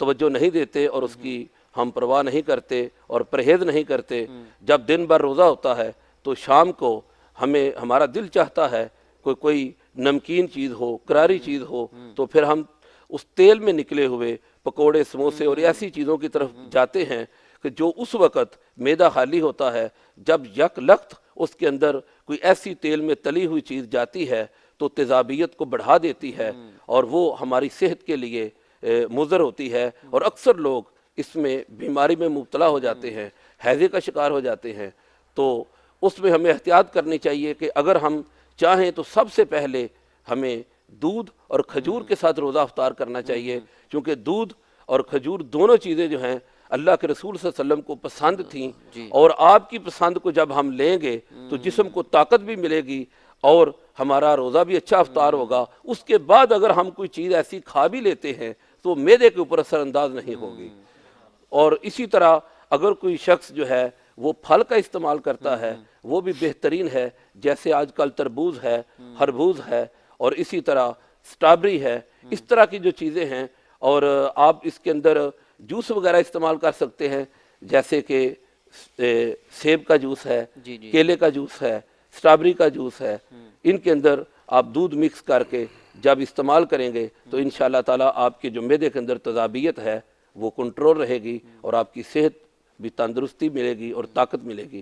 توجہ نہیں دیتے، اور اس کی ہم پرواہ نہیں کرتے اور پرہیز نہیں کرتے. جب دن بھر روزہ ہوتا ہے تو شام کو ہمارا دل چاہتا ہے کوئی نمکین چیز ہو، کراری چیز ہو، تو پھر ہم اس تیل میں نکلے ہوئے پکوڑے، سموسے اور ایسی چیزوں کی طرف جاتے ہیں کہ جو اس وقت معدہ خالی ہوتا ہے. جب یک لخت اس کے اندر کوئی ایسی تیل میں تلی ہوئی چیز جاتی ہے تو تیزابیت کو بڑھا دیتی ہے، اور وہ ہماری صحت کے لیے مضر ہوتی ہے، اور اکثر لوگ اس میں بیماری میں مبتلا ہو جاتے ہیں، ہیضے کا شکار ہو جاتے ہیں. تو اس میں ہمیں احتیاط کرنی چاہیے کہ اگر ہم چاہیں تو سب سے پہلے ہمیں دودھ اور کھجور کے ساتھ روزہ افطار کرنا چاہیے، کیونکہ دودھ اور کھجور دونوں چیزیں جو ہیں اللہ کے رسول صلی اللہ علیہ وسلم کو پسند تھیں، اور آپ کی پسند کو جب ہم لیں گے تو جسم کو طاقت بھی ملے گی اور ہمارا روزہ بھی اچھا افطار ہوگا. اس کے بعد اگر ہم کوئی چیز ایسی کھا بھی لیتے ہیں تو معدے کے اوپر اثر انداز نہیں ہوگی. اور اسی طرح اگر کوئی شخص جو ہے وہ پھل کا استعمال کرتا ہے وہ بھی بہترین ہے، جیسے آج کل تربوز ہے، خربوز ہے، اور اسی طرح سٹرابری ہے. اس طرح کی جو چیزیں ہیں، اور آپ اس کے اندر جوس وغیرہ استعمال کر سکتے ہیں، جیسے کہ سیب کا جوس ہے، کیلے کا جوس ہے، سٹرابری کا جوس ہے. ان کے اندر آپ دودھ مکس کر کے جب استعمال کریں گے تو انشاءاللہ تعالیٰ آپ کے جو معدے کے اندر تیزابیت ہے وہ کنٹرول رہے گی، اور آپ کی صحت بھی تندرستی ملے گی اور طاقت ملے گی.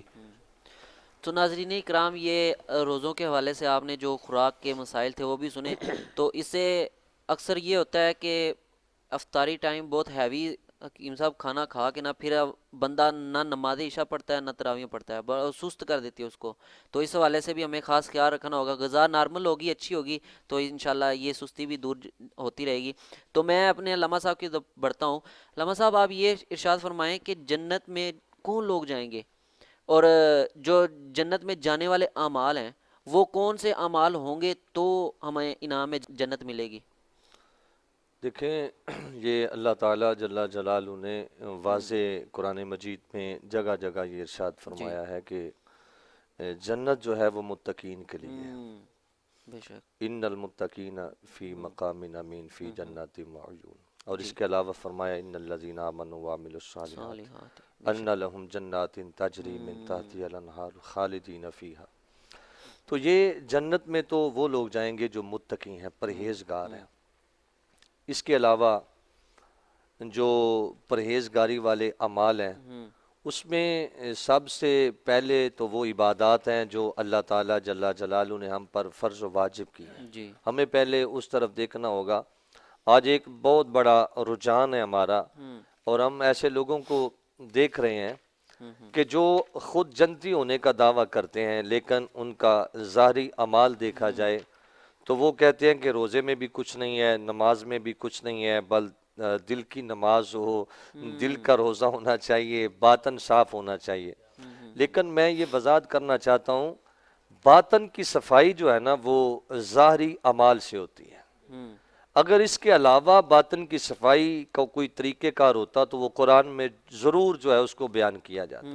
تو ناظرین اکرام، یہ روزوں کے حوالے سے آپ نے جو خوراک کے مسائل تھے وہ بھی سنے. تو اس سے اکثر یہ ہوتا ہے کہ افطاری ٹائم بہت ہیوی حکیم صاحب کھانا کھا کے نا پھر بندہ نہ نماز عشاء پڑھتا ہے نہ تراویح پڑھتا ہے، بڑا سست کر دیتی ہے اس کو. تو اس حوالے سے بھی ہمیں خاص خیال رکھنا ہوگا. غذا نارمل ہوگی، اچھی ہوگی تو انشاءاللہ یہ سستی بھی دور ہوتی رہے گی. تو میں اپنے علامہ صاحب کی طرف بڑھتا ہوں. علامہ صاحب آپ یہ ارشاد فرمائیں کہ جنت میں کون لوگ جائیں گے، اور جو جنت میں جانے والے اعمال ہیں وہ کون سے اعمال ہوں گے تو ہمیں انعام میں جنت ملے گی؟ دیکھیں، یہ اللہ تعالیٰ جل جلالہ نے واضح قرآن مجید میں جگہ جگہ یہ ارشاد فرمایا ہے کہ جنت جو ہے وہ متقین کے لیے ہے. بے شک. ان المتقین فی مقام امین فی جنات وعیون. اور اس کے علاوہ فرمایا ان الذین آمنوا وعملوا الصالحات ان لہم جنات تجری من تحتہا الانہار خالدین فیہا. تو یہ جنت میں تو وہ لوگ جائیں گے جو متقی ہیں، پرہیزگار ہیں. اس کے علاوہ جو پرہیزگاری والے اعمال ہیں اس میں سب سے پہلے تو وہ عبادات ہیں جو اللہ تعالیٰ جل جلالہ نے ہم پر فرض و واجب کی ہیں. ہمیں پہلے اس طرف دیکھنا ہوگا. آج ایک بہت بڑا رجحان ہے ہمارا، اور ہم ایسے لوگوں کو دیکھ رہے ہیں کہ جو خود جنتی ہونے کا دعویٰ کرتے ہیں، لیکن ان کا ظاہری اعمال دیکھا جائے تو وہ کہتے ہیں کہ روزے میں بھی کچھ نہیں ہے، نماز میں بھی کچھ نہیں ہے، بل دل کی نماز ہو، دل کا روزہ ہونا چاہیے، باطن صاف ہونا چاہیے. لیکن میں یہ وضاحت کرنا چاہتا ہوں، باطن کی صفائی جو ہے نا وہ ظاہری اعمال سے ہوتی ہے. اگر اس کے علاوہ باطن کی صفائی کا کوئی طریقہ کار ہوتا تو وہ قرآن میں ضرور جو ہے اس کو بیان کیا جاتا.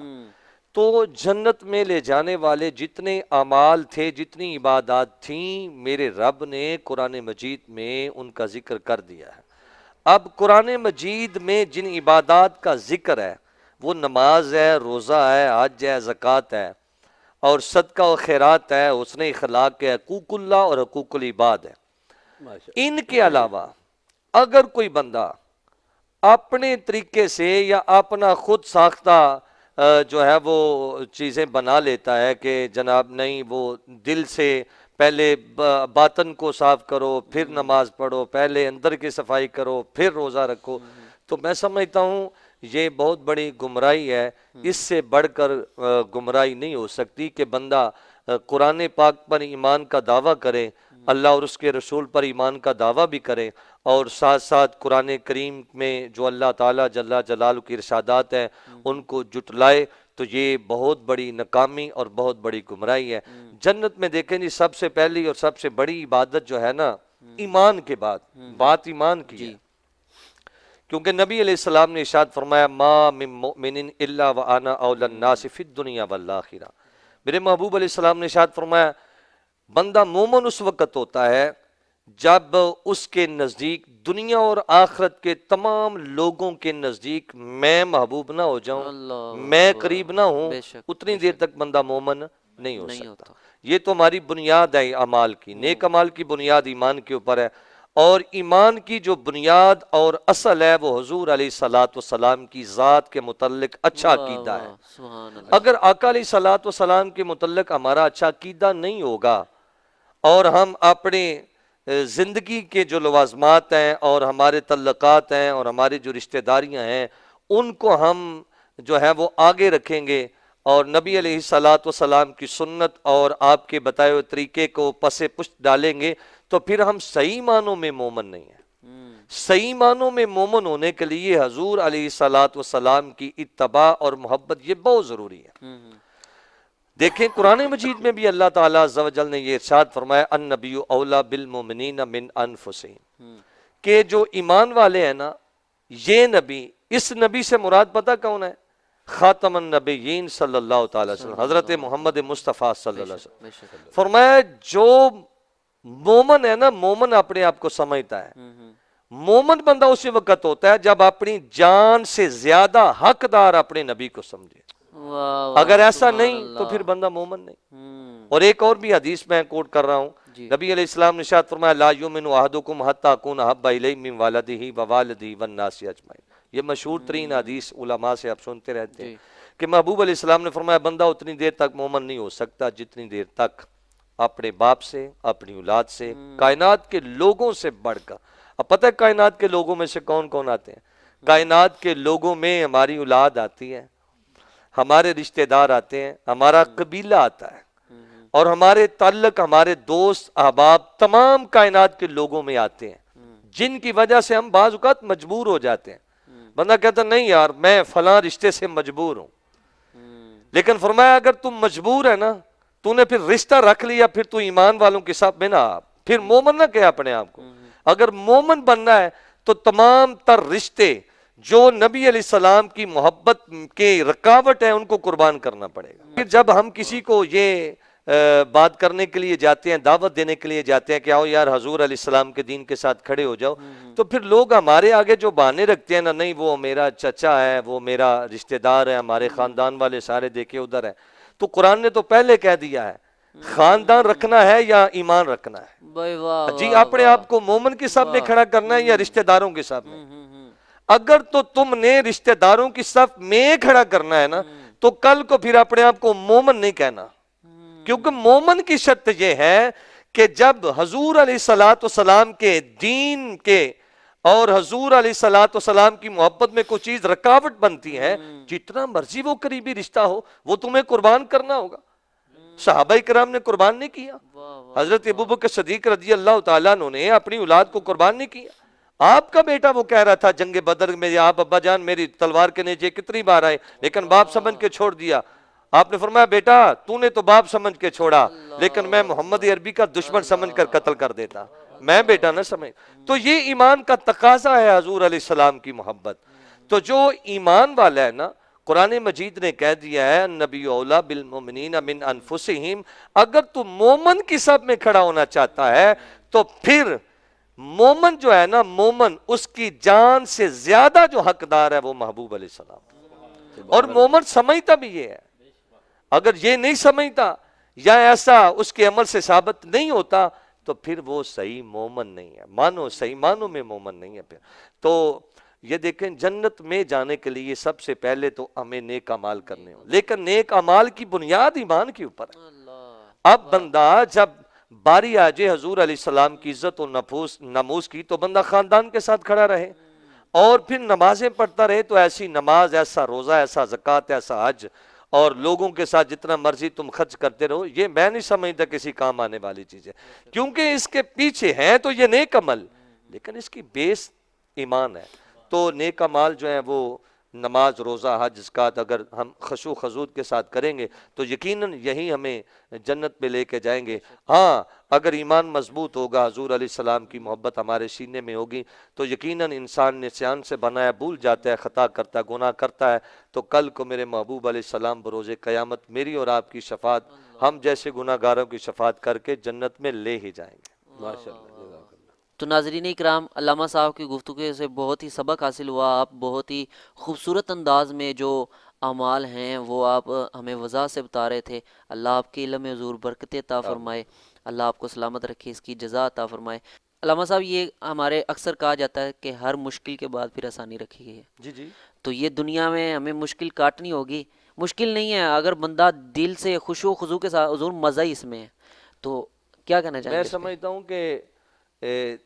تو جنت میں لے جانے والے جتنے اعمال تھے، جتنی عبادات تھیں، میرے رب نے قرآن مجید میں ان کا ذکر کر دیا ہے. اب قرآن مجید میں جن عبادات کا ذکر ہے وہ نماز ہے، روزہ ہے، حج ہے، زکوٰۃ ہے، اور صدقہ و خیرات ہے، حسن اخلاق ہے، حقوق اللہ اور حقوق العباد ہے. ان کے علاوہ اگر کوئی بندہ اپنے طریقے سے یا اپنا خود ساختہ جو ہے وہ چیزیں بنا لیتا ہے کہ جناب نہیں وہ دل سے پہلے باطن کو صاف کرو پھر نماز پڑھو، پہلے اندر کی صفائی کرو پھر روزہ رکھو، تو میں سمجھتا ہوں یہ بہت بڑی گمراہی ہے۔ اس سے بڑھ کر گمراہی نہیں ہو سکتی کہ بندہ قرآن پاک پر ایمان کا دعویٰ کرے، اللہ اور اس کے رسول پر ایمان کا دعویٰ بھی کرے، اور ساتھ ساتھ قرآن کریم میں جو اللہ تعالیٰ جل جلالہ کی ارشادات ہیں ان کو جٹلائے، تو یہ بہت بڑی ناکامی اور بہت بڑی گمراہی ہے۔ جنت میں دیکھیں جی سب سے پہلی اور سب سے بڑی عبادت جو ہے نا ایمان کے بعد، بات ایمان کی ہے، کیونکہ نبی علیہ السلام نے ارشاد فرمایا ما من مؤمن الا وانا اولى الناس فی الدنیا والآخرہ۔ میرے محبوب علیہ السلام نے ارشاد فرمایا بندہ مومن اس وقت ہوتا ہے جب اس کے نزدیک دنیا اور آخرت کے تمام لوگوں کے نزدیک میں محبوب نہ ہو جاؤں، میں قریب نہ ہوں، اتنی دیر تک بندہ مومن نہیں ہو سکتا۔ یہ تو ہماری بنیاد ہے اعمال کی، نیک اعمال کی بنیاد ایمان کے اوپر ہے، اور ایمان کی جو بنیاد اور اصل ہے وہ حضور علیہ الصلوۃ والسلام کی ذات کے متعلق اچھا عقیدہ ہے۔ اگر آقا علیہ الصلوۃ والسلام کے متعلق ہمارا اچھا عقیدہ نہیں ہوگا اور ہم اپنے زندگی کے جو لوازمات ہیں اور ہمارے تعلقات ہیں اور ہماری جو رشتہ داریاں ہیں ان کو ہم جو ہے وہ آگے رکھیں گے اور نبی علیہ الصلوۃ والسلام کی سنت اور آپ کے بتائے ہوئے طریقے کو پس پشت ڈالیں گے، تو پھر ہم صحیح معنوں میں مومن نہیں ہیں۔ صحیح معنوں میں مومن ہونے کے لیے حضور علیہ الصلوۃ والسلام کی اتباع اور محبت یہ بہت ضروری ہے۔ دیکھیں قرآن مجید میں بھی اللہ تعالیٰ عز و جل نے یہ ارشاد فرمایا النبی اولیٰ بالمؤمنین من انفسہم، کہ جو ایمان والے ہیں نا یہ نبی، اس نبی سے مراد پتہ کون ہے؟ خاتم النبیین صلی اللہ تعالی وسلم، حضرت محمد مصطفیٰ صلی اللہ علیہ وسلم۔ فرمایا جو مومن ہے نا، مومن اپنے آپ کو سمجھتا ہے، مومن بندہ اسی وقت ہوتا ہے جب اپنی جان سے زیادہ حقدار اپنے نبی کو سمجھے۔ اگر ایسا نہیں تو پھر بندہ مومن نہیں۔ اور ایک اور بھی حدیث میں کوٹ کر رہا ہوں، نبی علیہ السلام نے ارشاد فرمایا لا یؤمن احدکم حتی اکون احب الیہ من والدہ ووالدہ والناس اجمعین۔ یہ مشہور ترین حدیث علماء سے آپ سنتے رہتے ہیں کہ محبوب علیہ السلام نے فرمایا بندہ اتنی دیر تک مومن نہیں ہو سکتا جتنی دیر تک اپنے باپ سے، اپنی اولاد سے، کائنات کے لوگوں سے بڑھ کر۔ اب پتہ ہے کائنات کے لوگوں میں سے کون کون آتے ہیں؟ کائنات کے لوگوں میں ہماری اولاد آتی ہے، ہمارے رشتہ دار آتے ہیں، ہمارا قبیلہ آتا ہے، اور ہمارے تعلق، ہمارے دوست احباب تمام کائنات کے لوگوں میں آتے ہیں، جن کی وجہ سے ہم بعض اوقات مجبور ہو جاتے ہیں۔ بندہ کہتا نہیں یار میں فلاں رشتے سے مجبور ہوں، لیکن فرمایا اگر تم مجبور ہے نا، تو نے پھر رشتہ رکھ لیا، پھر تو ایمان والوں کے ساتھ میں نہ، پھر مومن نہ کہے اپنے آپ کو۔ اگر مومن بننا ہے تو تمام تر رشتے جو نبی علیہ السلام کی محبت کے رکاوٹ ہے ان کو قربان کرنا پڑے گا۔ پھر جب ہم کسی کو یہ بات کرنے کے لیے جاتے ہیں، دعوت دینے کے لیے جاتے ہیں کہ آؤ یار حضور علیہ السلام کے دین کے ساتھ کھڑے ہو جاؤ، تو پھر لوگ ہمارے آگے جو بہانے رکھتے ہیں نا، نہیں وہ میرا چچا ہے، وہ میرا رشتہ دار ہے، ہمارے خاندان والے سارے دیکھے ادھر ہیں، تو قرآن نے تو پہلے کہہ دیا ہے خاندان رکھنا ہے یا ایمان رکھنا ہے؟ جی اپنے آپ کو مومن کے صف میں کھڑا کرنا ہے یا رشتہ داروں کے صف میں؟ اگر تو تم نے رشتہ داروں کی صف میں کھڑا کرنا ہے نا، تو کل کو پھر اپنے آپ کو مومن نہیں کہنا، کیونکہ مومن کی شرط یہ ہے کہ جب حضور علیہ الصلوۃ والسلام کے دین کے اور حضور علیہ الصلوۃ والسلام کی محبت میں کوئی چیز رکاوٹ بنتی ہے، جتنا مرضی وہ قریبی رشتہ ہو وہ تمہیں قربان کرنا ہوگا۔ صحابہ کرام نے قربان نہیں کیا، حضرت ابوبکر صدیق رضی اللہ تعالیٰ عنہ نے اپنی اولاد کو قربان نہیں کیا۔ آپ کا بیٹا وہ کہہ رہا تھا جنگ بدر میں آپ ابا جان میری تلوار کے نیچے کتنی بار آئے لیکن باپ سمجھ کے چھوڑ دیا۔ آپ نے فرمایا بیٹا تو نے تو باپ سمجھ کے چھوڑا، لیکن میں محمد عربی کا دشمن سمجھ کر قتل کر دیتا، میں بیٹا نہ سمجھ۔ تو یہ ایمان کا تقاضا ہے حضور علیہ السلام کی محبت۔ تو جو ایمان والا ہے نا، قرآن مجید نے کہہ دیا ہے النبی اولیٰ بالمؤمنین من انفسہم، اگر تو مومن کی صف میں کھڑا ہونا چاہتا ہے تو پھر مومن جو ہے نا، مومن اس کی جان سے زیادہ جو حقدار ہے وہ محبوب علیہ السلام۔ اور مومن سمجھتا بھی یہ ہے، اگر یہ نہیں سمجھتا یا ایسا اس کے عمل سے ثابت نہیں ہوتا تو پھر وہ صحیح مومن نہیں ہے، مانو صحیح مانوں میں مومن نہیں ہے۔ پھر تو یہ دیکھیں جنت میں جانے کے لیے سب سے پہلے تو ہمیں نیک اعمال کرنے ہوں، لیکن نیک اعمال کی بنیاد ایمان کے اوپر ہے۔ اب بندہ جب باری آ جائے حضور علیہ السلام کی عزت و ناموس کی تو بندہ خاندان کے ساتھ کھڑا رہے اور پھر نمازیں پڑھتا رہے، تو ایسی نماز، ایسا روزہ، ایسا زکوٰۃ، ایسا حج اور لوگوں کے ساتھ جتنا مرضی تم خرچ کرتے رہو، یہ میں نہیں سمجھتا کسی کام آنے والی چیز ہے، کیونکہ اس کے پیچھے ہیں تو یہ نیک عمل، لیکن اس کی بیس ایمان ہے۔ تو نیک اعمال جو ہیں وہ نماز، روزہ، حج، زکوٰۃ اگر ہم خشوع خضوع کے ساتھ کریں گے تو یقیناً یہی ہمیں جنت پہ لے کے جائیں گے۔ ہاں اگر ایمان مضبوط ہوگا، حضور علیہ السلام کی محبت ہمارے سینے میں ہوگی، تو یقیناً انسان نسیان سے بنایا بھول جاتا ہے، خطا کرتا ہے، گناہ کرتا ہے، تو کل کو میرے محبوب علیہ السلام بروز قیامت میری اور آپ کی شفاعت، ہم جیسے گناہ گاروں کی شفاعت کر کے جنت میں لے ہی جائیں گے۔ ماشاءاللہ۔ تو ناظرین اکرام، علامہ صاحب کی گفتگو سے بہت ہی سبق حاصل ہوا۔ آپ بہت ہی خوبصورت انداز میں جو اعمال ہیں وہ آپ ہمیں وضاح سے بتا رہے تھے۔ اللہ آپ کے علم میں حضور برکت عطا فرمائے، اللہ آپ کو سلامت رکھے، اس کی جزا عطا فرمائے۔ علامہ صاحب، یہ ہمارے اکثر کہا جاتا ہے کہ ہر مشکل کے بعد پھر آسانی رکھی گئی ہے۔ جی جی، تو یہ دنیا میں ہمیں مشکل کاٹنی ہوگی، مشکل نہیں ہے اگر بندہ دل سے خشوع و خضوع کے ساتھ، حضور مزہ ہی اس میں ہے۔ تو کیا کہنا چاہیں گے میں اس پہ؟ سمجھتا ہوں کہ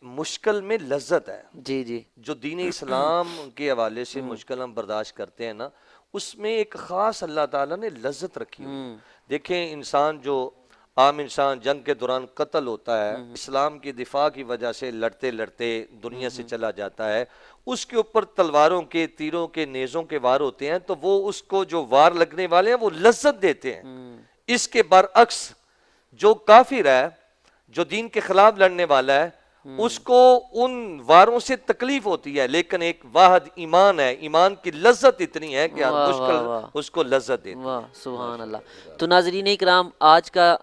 مشکل میں لذت ہے۔ جی جی جو دین اسلام کے حوالے سے مشکل ہم برداشت کرتے ہیں نا، اس میں ایک خاص اللہ تعالیٰ نے لذت رکھی ہوئی۔ دیکھیں انسان جو عام انسان جنگ کے دوران قتل ہوتا ہے، اسلام کی دفاع کی وجہ سے لڑتے لڑتے دنیا سے چلا جاتا ہے، اس کے اوپر تلواروں کے، تیروں کے، نیزوں کے وار ہوتے ہیں، تو وہ اس کو جو وار لگنے والے ہیں وہ لذت دیتے ہیں۔ اس کے برعکس جو کافر ہے، جو دین کے خلاف لڑنے والا ہے، اس کو ان واروں سے تکلیف ہوتی ہے، لیکن ایک واحد ایمان ہے، ایمان کی لذت اتنی ہے کہ ہر واہ مشکل واہ واہ، اس کو لذت دیتی ہے۔ واہ سبحان اللہ۔ تو ناظرین اکرام، آج کا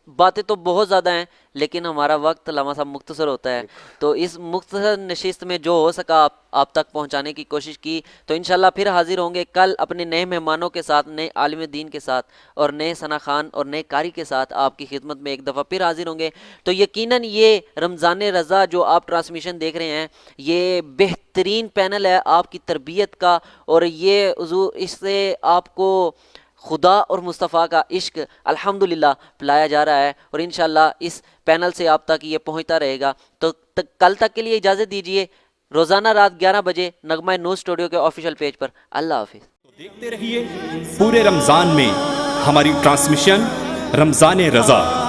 باتیں تو بہت زیادہ ہیں لیکن ہمارا وقت علامہ صاحب مختصر ہوتا ہے، تو اس مختصر نشست میں جو ہو سکا آپ تک پہنچانے کی کوشش کی۔ تو انشاءاللہ پھر حاضر ہوں گے کل اپنے نئے مہمانوں کے ساتھ، نئے عالم دین کے ساتھ اور نئے ثنا خان اور نئے قاری کے ساتھ آپ کی خدمت میں ایک دفعہ پھر حاضر ہوں گے۔ تو یقیناً یہ رمضان رضا جو آپ ٹرانسمیشن دیکھ رہے ہیں، یہ بہترین پینل ہے آپ کی تربیت کا، اور یہ حضور اس سے آپ کو خدا اور مصطفیٰ کا عشق الحمدللہ پلایا جا رہا ہے، اور انشاءاللہ اس پینل سے آپ تک یہ پہنچتا رہے گا۔ تو کل تک کے لیے اجازت دیجیے، روزانہ رات 11 بجے نغمہ نور اسٹوڈیو کے آفیشیل پیج پر۔ اللہ حافظ۔ دیکھتے رہیے پورے رمضان میں ہماری ٹرانسمیشن رمضان رضا۔